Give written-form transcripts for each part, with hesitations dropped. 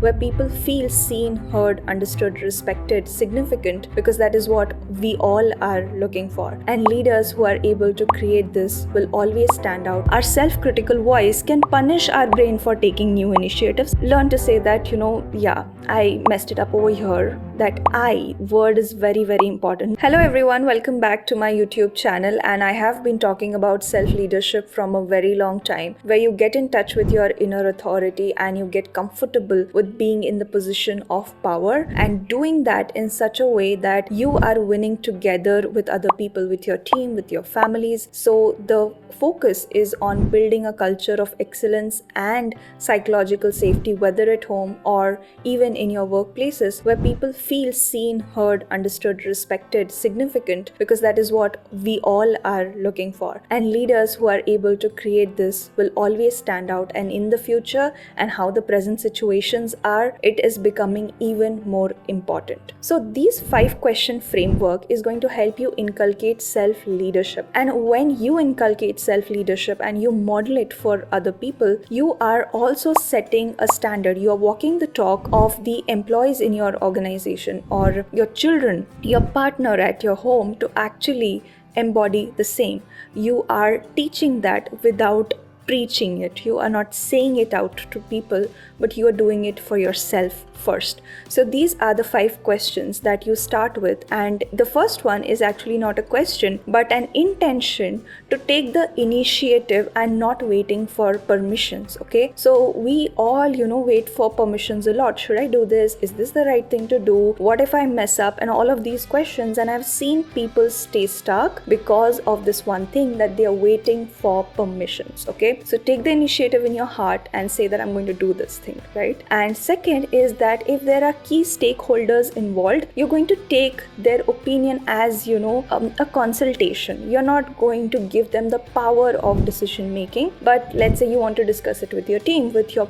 where people feel seen, heard, understood, respected, significant, because that is what we all are looking for. And leaders who are able to create this will always stand out. Our self-critical voice can punish our brain for taking new initiatives. Learn to say that, yeah, I messed it up over here. That I word is very, very important. Hello everyone, welcome back to my YouTube channel, and I have been talking about self-leadership from a very long time, where you get in touch with your inner authority and you get comfortable with being in the position of power and doing that in such a way that you are winning together with other people, with your team, with your families. So the focus is on building a culture of excellence and psychological safety, whether at home or even in your workplaces, where people feel seen, heard, understood, respected, significant, because that is what we all are looking for. And leaders who are able to create this will always stand out. And in the future and how the present situations are, it is becoming even more important. So these 5-question framework is going to help you inculcate self-leadership. And when you inculcate self-leadership and you model it for other people, you are also setting a standard. You are walking the talk of the employees in your organization or your children, your partner at your home, to actually embody the same. You are teaching that without preaching it. You are not saying it out to people, but you are doing it for yourself first. So these are the 5 questions that you start with, and the first one is actually not a question but an intention to take the initiative and not waiting for permissions. Okay, so we all wait for permissions a lot. Should I do this? Is this the right thing to do? What if I mess up? And all of these questions, and I've seen people stay stuck because of this one thing, that they are waiting for permissions. Okay, so take the initiative in your heart and say that I'm going to do this thing, right? And second is that if there are key stakeholders involved, you're going to take their opinion as a consultation. You're not going to give them the power of decision making, but let's say you want to discuss it with your team, with your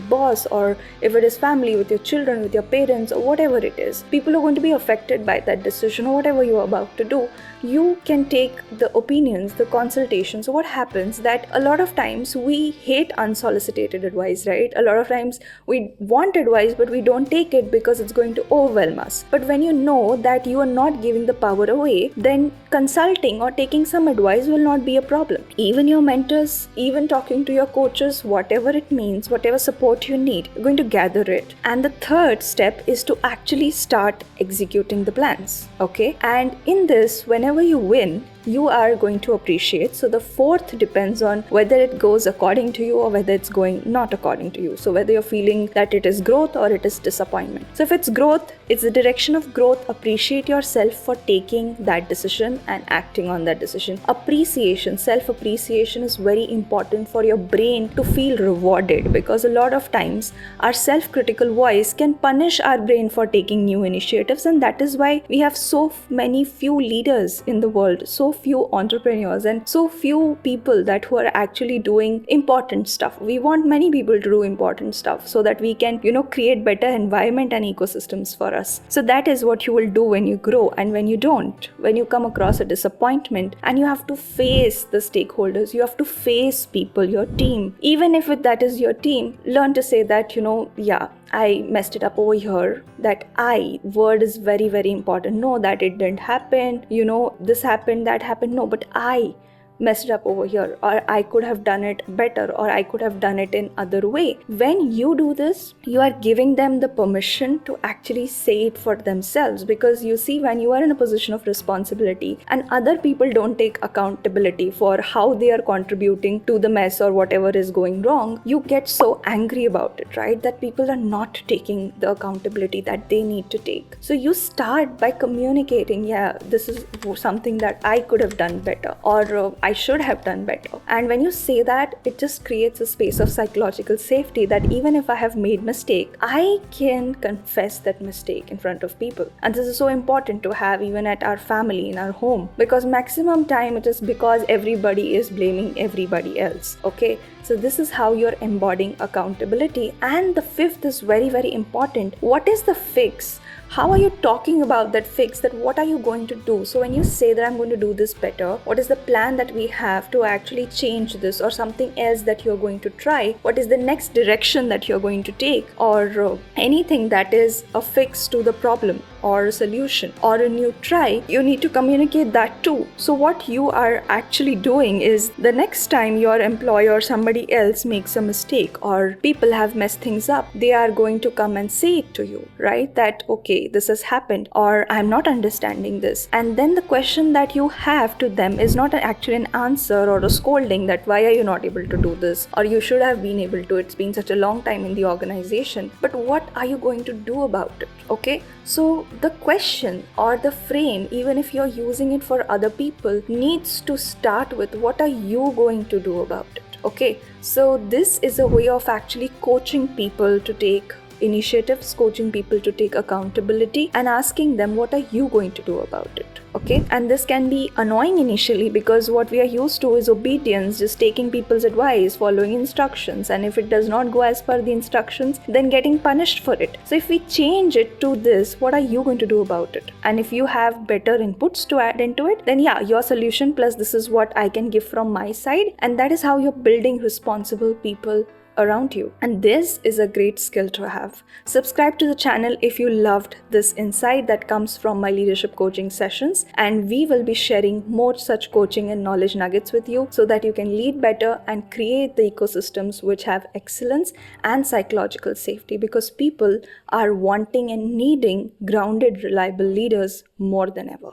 boss, or if it is family, with your children, with your parents, or whatever it is. People are going to be affected by that decision or whatever you're about to do. You can take the opinions, the consultations. So what happens that a lot of times we hate unsolicited advice, right? A lot of times we want advice, but we don't take it because it's going to overwhelm us. But when you know that you are not giving the power away, then consulting or taking some advice will not be a problem. Even your mentors, even talking to your coaches, whatever it means, whatever support you need, you're going to gather it. And the third step is to actually start executing the plans. Okay, and in this, whenever you win, you are going to appreciate. So the fourth depends on whether it goes according to you or whether it's going not according to you. So whether you're feeling that it is growth or it is disappointment. So if it's growth, it's the direction of growth. Appreciate yourself for taking that decision and acting on that decision. Appreciation, self-appreciation is very important for your brain to feel rewarded, because a lot of times our self-critical voice can punish our brain for taking new initiatives, and that is why we have so many few leaders in the world, so few entrepreneurs, and so few people that who are actually doing important stuff. We want many people to do important stuff so that we can create better environment and ecosystems for us. So that is what you will do when you grow. And when you don't, when you come across a disappointment and you have to face the stakeholders, you have to face people, your team, even if that is your team, learn to say that yeah, I messed it up over here. That I word is very, very important. No, that it didn't happen. This happened, that happened. No, but I messed up over here, or I could have done it better, or I could have done it in other way. When you do this, you are giving them the permission to actually say it for themselves, because you see, when you are in a position of responsibility and other people don't take accountability for how they are contributing to the mess or whatever is going wrong, you get so angry about it, right? That people are not taking the accountability that they need to take. So you start by communicating, yeah, this is something that I could have done better, or I should have done better. And when you say that, it just creates a space of psychological safety, that even if I have made mistake, I can confess that mistake in front of people. And this is so important to have even at our family, in our home, because maximum time it is because everybody is blaming everybody else. Okay, So this is how you're embodying accountability. And the fifth is very, very important. What is the fix? How are you talking about that fix? That what are you going to do? So when you say that I'm going to do this better, what is the plan that we have to actually change this, or something else that you're going to try? What is the next direction that you're going to take, or anything that is a fix to the problem or a solution or a new try? You need to communicate that too. So what you are actually doing is, the next time your employee or somebody else makes a mistake or people have messed things up, they are going to come and say it to you, right? That okay, this has happened, or I'm not understanding this. And then the question that you have to them is not actually an answer or a scolding that why are you not able to do this, or you should have been able to, it's been such a long time in the organization, but what are you going to do about it? Okay, so the question or the frame, even if you're using it for other people, needs to start with what are you going to do about it? Okay, so this is a way of actually coaching people to take initiatives, coaching people to take accountability, and asking them what are you going to do about it. Okay, and this can be annoying initially because what we are used to is obedience, just taking people's advice, following instructions, and if it does not go as per the instructions, then getting punished for it. So if we change it to this, what are you going to do about it? And if you have better inputs to add into it, then yeah, your solution plus this is what I can give from my side, and that is how you're building responsible people around you. And this is a great skill to have. Subscribe to the channel if you loved this insight that comes from my leadership coaching sessions, and we will be sharing more such coaching and knowledge nuggets with you so that you can lead better and create the ecosystems which have excellence and psychological safety, because people are wanting and needing grounded, reliable leaders more than ever.